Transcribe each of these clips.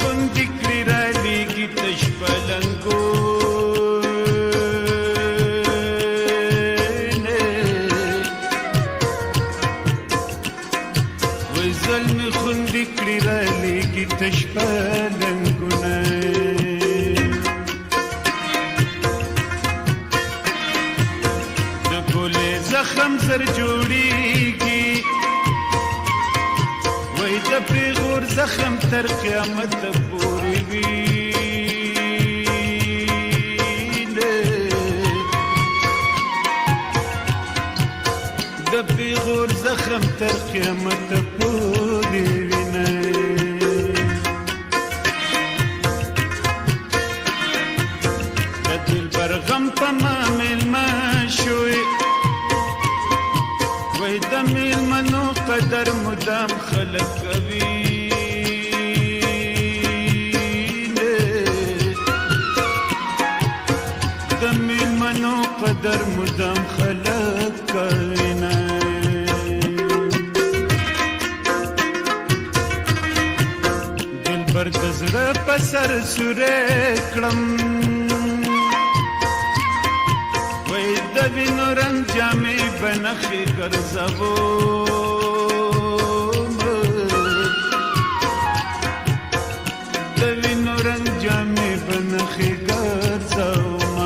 خوندې کړي رالیږي تش پلنګونه وای زلمې خوندې کړي رالیږي تش پلنګونه د ګولې زخم زر جوړیږي وای د پیغور زخم تر قیامت پورې وي د پیغور زخم تر قیامت پورې وینه د دلبر غم په ما میلمه شوی وای د میلمنو قدر مدام خلق کوي د میلمنو قدر مدام خلق کوي دلبر د زړه په سر سورې کړم وای د وینو رنګ جامې بنخې ګرځوم د وینو رنګ جامې بنخې ګرځوم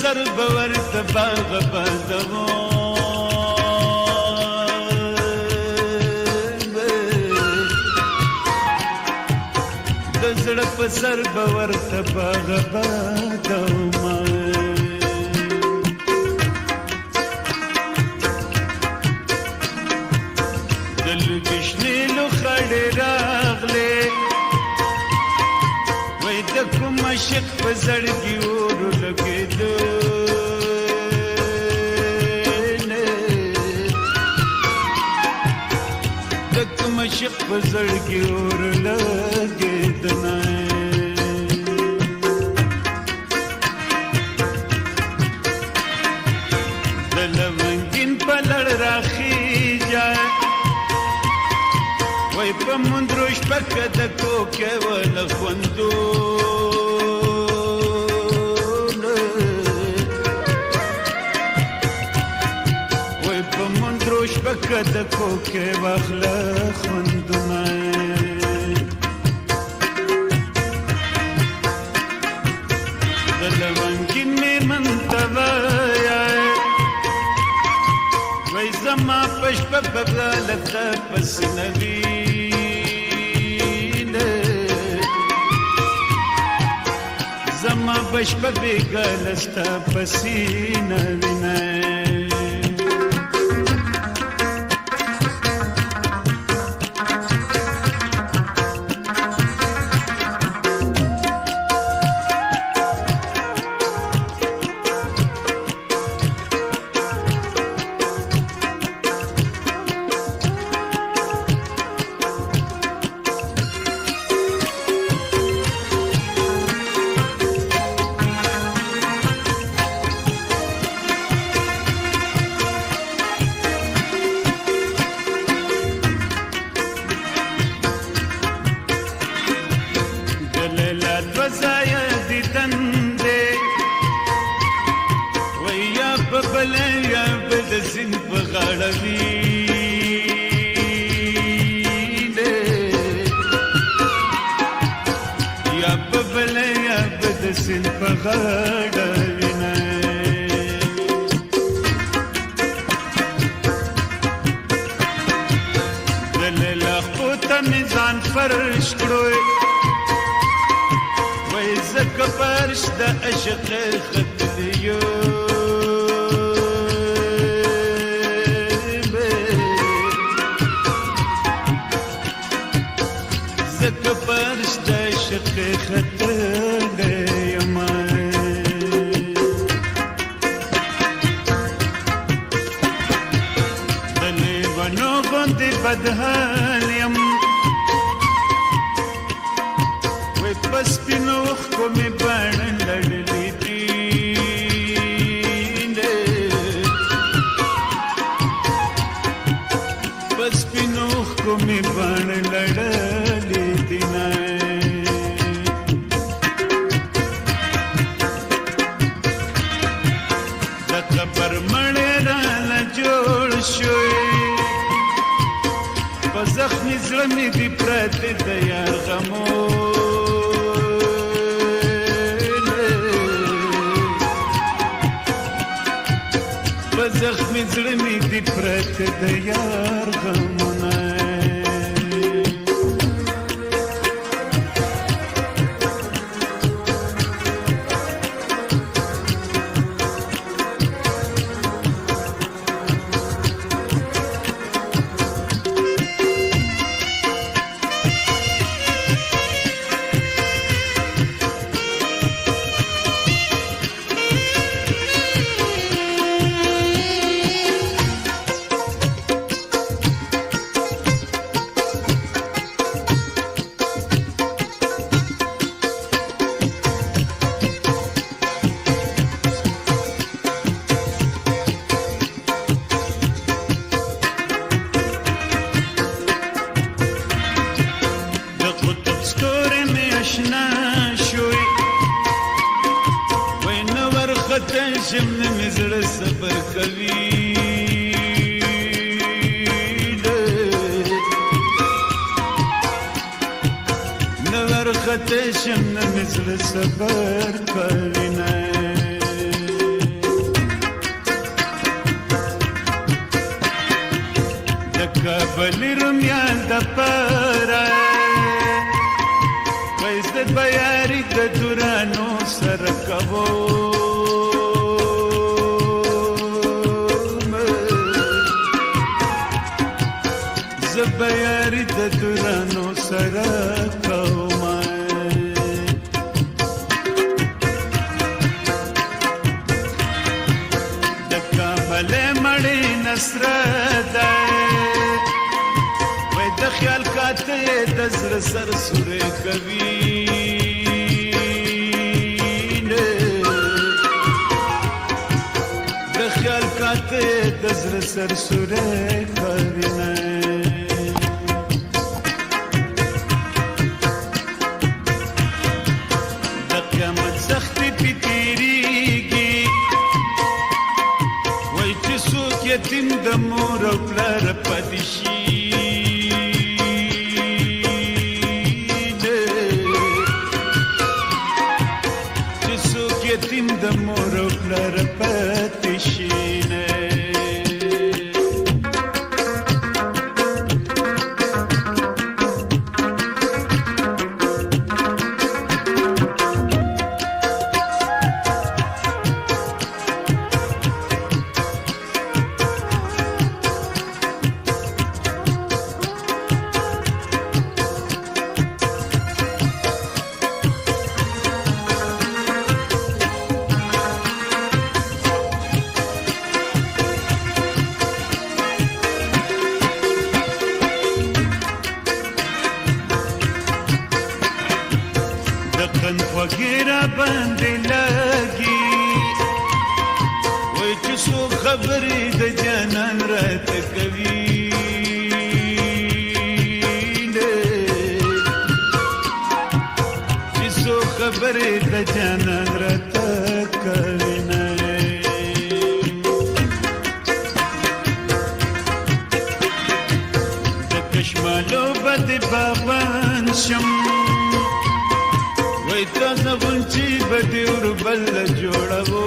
سر باور د باغ بندمو د زړه په سر باور د باغ بندمو دل کشنی لو خړې راغله وای د کوم عاشق په زړګي اور لګېدو د کوم عاشق په زړګي اور لګېدنه د لونګین په لړ راخیږه وای په مندرو شپه که د کوکې وله خوندونه وای په مندرو شپه که د کوکې واخله خوندونه د لونګین میرمن ته وایه وای زما په شپه بغاله ته پسینه وینه زما په شپه بغاله ستا پسینه وینه فرش کړوي وای زکه فرش د عشق خدلیو زکه فرش د عشق خدلیو ما دلی ونو باندې بدحال یم بس پینوخ کو می بڼ لړلې دي بس پینوخ کو می بڼ لړلې دي د قبر مړې را جوړ شوې په زخمي زړه مې دي پرته د یار غمو زخمی زړه مې دي پرته د یار غمونه شم مې زړه صبر کوي نو ورخته شم مې زړه صبر کوي نه د کابل رومیان د پاره وایزد بیاري د دورانو سره کوو بیاری د دورانو سره کومه د کابل مړی نصره ده وای د خیال کاته د زړه سر سورې کوي د خیال کاته د زړه سر سورې کوي نه یتیم د مور او پلار پاتې شي چې څوک یتیم د مور او پلار پاتې شي دقن خوږیرا باندې لګي وای چې څو خبرې د جانان راته کوي چې څو خبرې د جانان راته کوي د کشمالو بد باغوان شم وای تازه غونچې به دې وربل جوړوو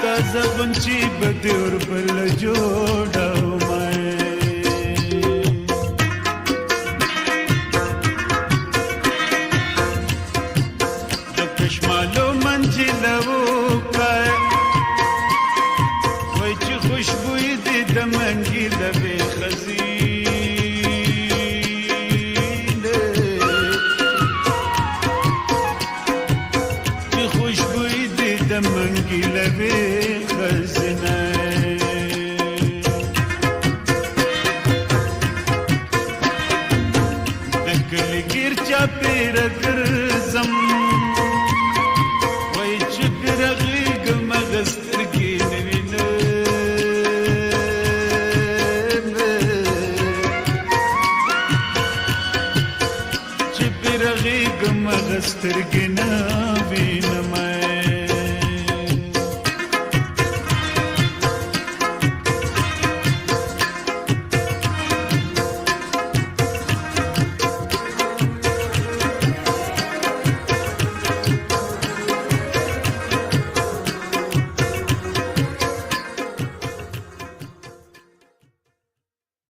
تازه غونچې به دې پیره ګرځم وای چې پیرغېږم هغه سترګې نه وینم چې پیرغېږم هغه سترګې نه وینم